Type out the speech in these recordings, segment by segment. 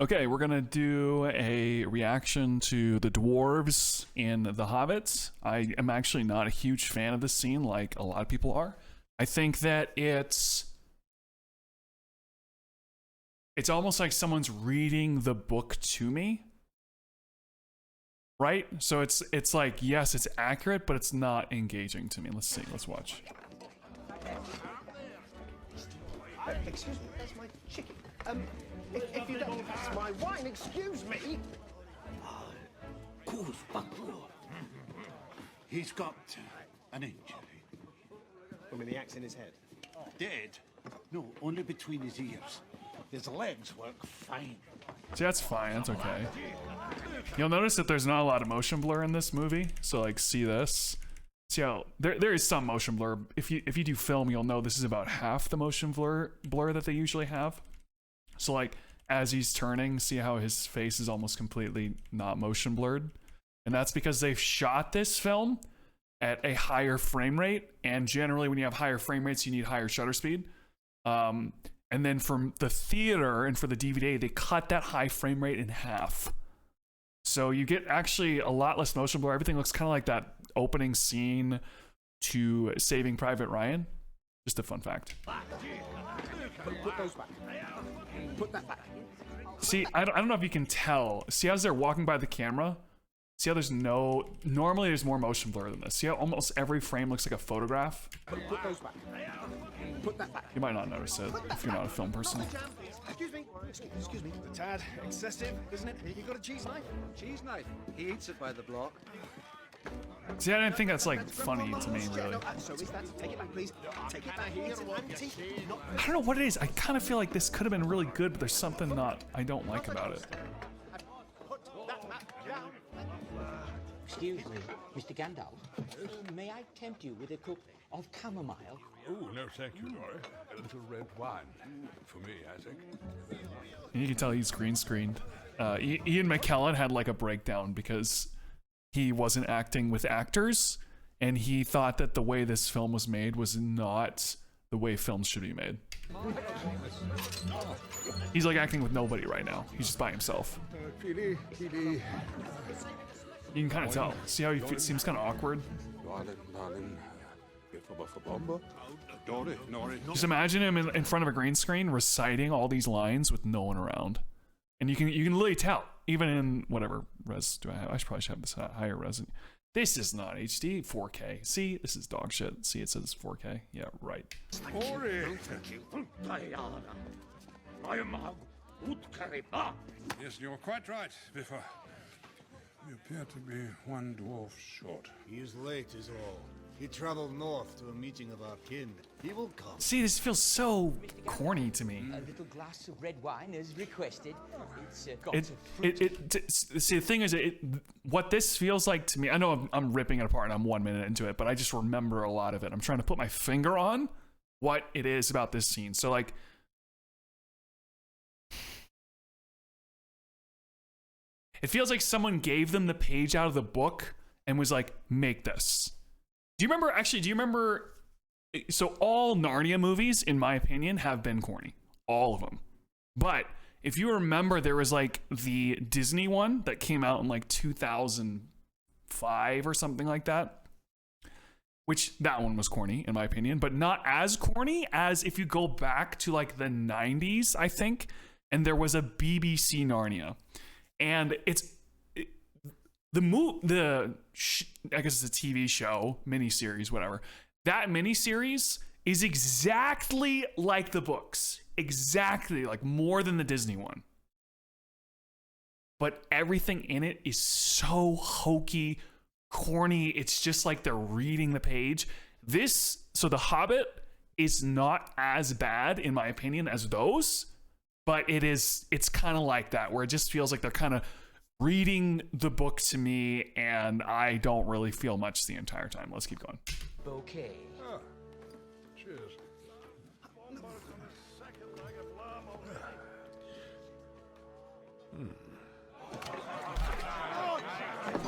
Okay, we're gonna do a reaction to the dwarves in The Hobbit. I am actually not a huge fan of this scene like a lot of people are. I think that it's almost like someone's reading the book to me. Right? So it's like, yes, it's accurate, but it's not engaging to me. Let's see, let's watch. Excuse me, that's my chicken. If you don't, that's my wine, excuse me. He's got an injury. I mean, the axe in his head. Dead? No, only between his ears. His legs work fine. See, that's fine, that's okay. You'll notice that there's not a lot of motion blur in this movie. So like, see this? See how there is some motion blur. If you do film, you'll know this is about half the motion blur that they usually have. So like, as he's turning, see how his face is almost completely not motion blurred? And that's because they've shot this film at a higher frame rate, and generally when you have higher frame rates, you need higher shutter speed. And then from the theater and for the DVD, they cut that high frame rate in half. So you get actually a lot less motion blur. Everything looks kind of like that opening scene to Saving Private Ryan. Just a fun fact. Put those back. Put that back. See, I don't know if you can tell. See how they're walking by the camera? See how normally there's more motion blur than this. See how almost every frame looks like a photograph? Put those back. Put that back. You might not notice it if you're not a film person. Excuse me. Excuse me. A tad excessive, isn't it? You got a cheese knife? Cheese knife. He eats it by the block. See, I didn't think that's like funny to me, really. So is that? Take it back, please. Take it back. It's an antique. I don't know what it is. I kind of feel like this could have been really good, but there's something I don't like about it. Put that back down. Excuse me, Mr. Gandalf. May I tempt you with a cup of chamomile? Oh, no, thank you, Dory. A little red wine. For me, I think. And you can tell he's green screened. Ian McKellen had like a breakdown because he wasn't acting with actors, and he thought that the way this film was made was not the way films should be made. He's like acting with nobody right now. He's just by himself. You can kind of tell. See how he seems kind of awkward? Just imagine him in front of a green screen reciting all these lines with no one around. And you can literally tell, even in whatever res do I have? I should probably have this higher res. This is not HD, 4K. See, this is dog shit. See, it says 4K. Yeah, right. Yes, you're quite right, Biffa. We appear to be one dwarf short. He is late, is all. He traveled north to a meeting of our kin. He will come. See, this feels so corny to me. A little glass of red wine is requested. It's see, the thing is, what this feels like to me, I know I'm ripping it apart and I'm 1 minute into it, but I just remember a lot of it. I'm trying to put my finger on what it is about this scene. So like, it feels like someone gave them the page out of the book and was like, make this. Do you remember, so all Narnia movies, in my opinion, have been corny. All of them. But if you remember, there was like the Disney one that came out in like 2005 or something like that. Which, that one was corny, in my opinion. But not as corny as if you go back to like the 90s, I think. And there was a BBC Narnia. And I guess it's a TV show, miniseries, whatever. That miniseries is exactly like the books. Exactly, like more than the Disney one. But everything in it is so hokey, corny. It's just like they're reading the page. So The Hobbit is not as bad, in my opinion, as those. But it's kind of like that, where it just feels like they're kind of reading the book to me, and I don't really feel much the entire time. Let's keep going. Bouquet. Ah, cheers.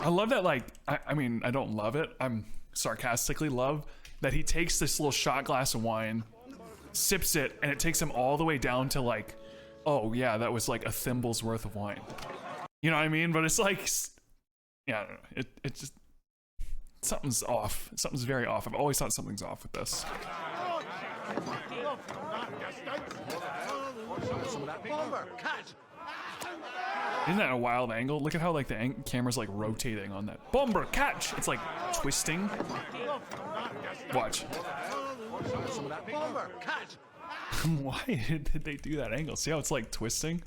I love that, like, I mean, I don't love it. I'm sarcastically love that he takes this little shot glass of wine, sips it, and it takes him all the way down to like oh yeah, that was like a thimble's worth of wine. You know what I mean? But it's like, yeah, I don't know. It just, something's off. Something's very off. I've always thought something's off with this. Isn't that a wild angle? Look at how like the camera's like rotating on that. Bomber, catch! It's like twisting. Watch. Why did they do that angle? See how it's like twisting?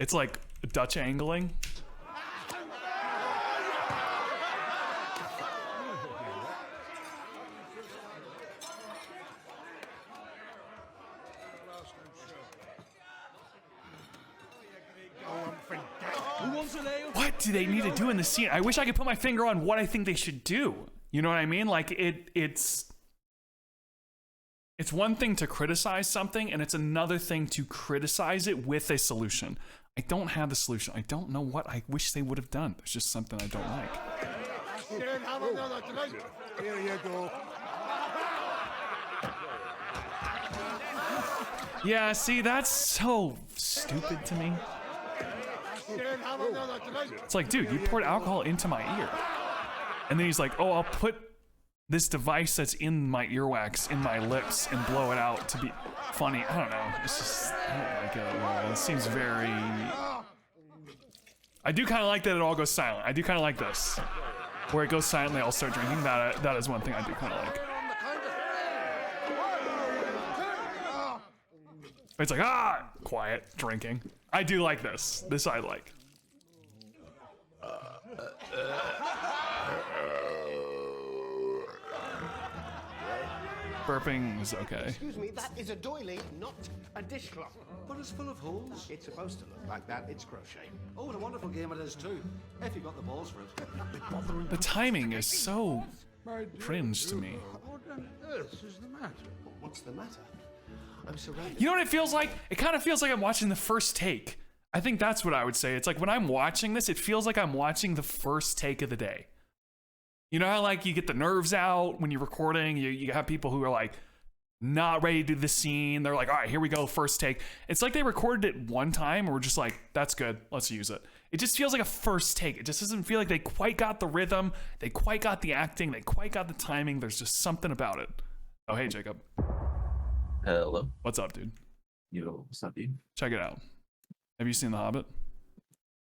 It's like Dutch angling. What do they need to do in the scene? I wish I could put my finger on what I think they should do. You know what I mean? Like it's one thing to criticize something, and it's another thing to criticize it with a solution. I don't have the solution. I don't know what I wish they would have done. There's just something I don't like. Here you go. Yeah, see, that's so stupid to me. It's like, dude, you poured alcohol into my ear. And then he's like, oh, I'll put this device that's in my earwax in my lips and blow it out to be funny. I don't know. It's just, I don't like it at all. It seems very... I do kind of like that it all goes silent. I do kind of like this. Where it goes silent, they all start drinking. That is one thing I do kind of like. It's like, ah, quiet, drinking. I do like this. This I like. Burping is okay. Excuse me, that is a doily, not a dishcloth. But it's full of holes. It's supposed to look like that. It's crochet. Oh, what a wonderful game it is too. If you got the balls for it. The timing is so cringe to me. What on earth is the matter? What's the matter? I'm surrounded. You know what it feels like? It kind of feels like I'm watching the first take. I think that's what I would say. It's like when I'm watching this, it feels like I'm watching the first take of the day. You know how like you get the nerves out when you're recording, you have people who are like not ready to do the scene. They're like, all right, here we go, first take. It's like they recorded it one time and we're just like, that's good, let's use it. It just feels like a first take. It just doesn't feel like they quite got the rhythm, they quite got the acting, they quite got the timing. There's just something about it. Oh, hey, Jacob. Hello. What's up, dude? Yo, what's up, dude? Check it out. Have you seen The Hobbit?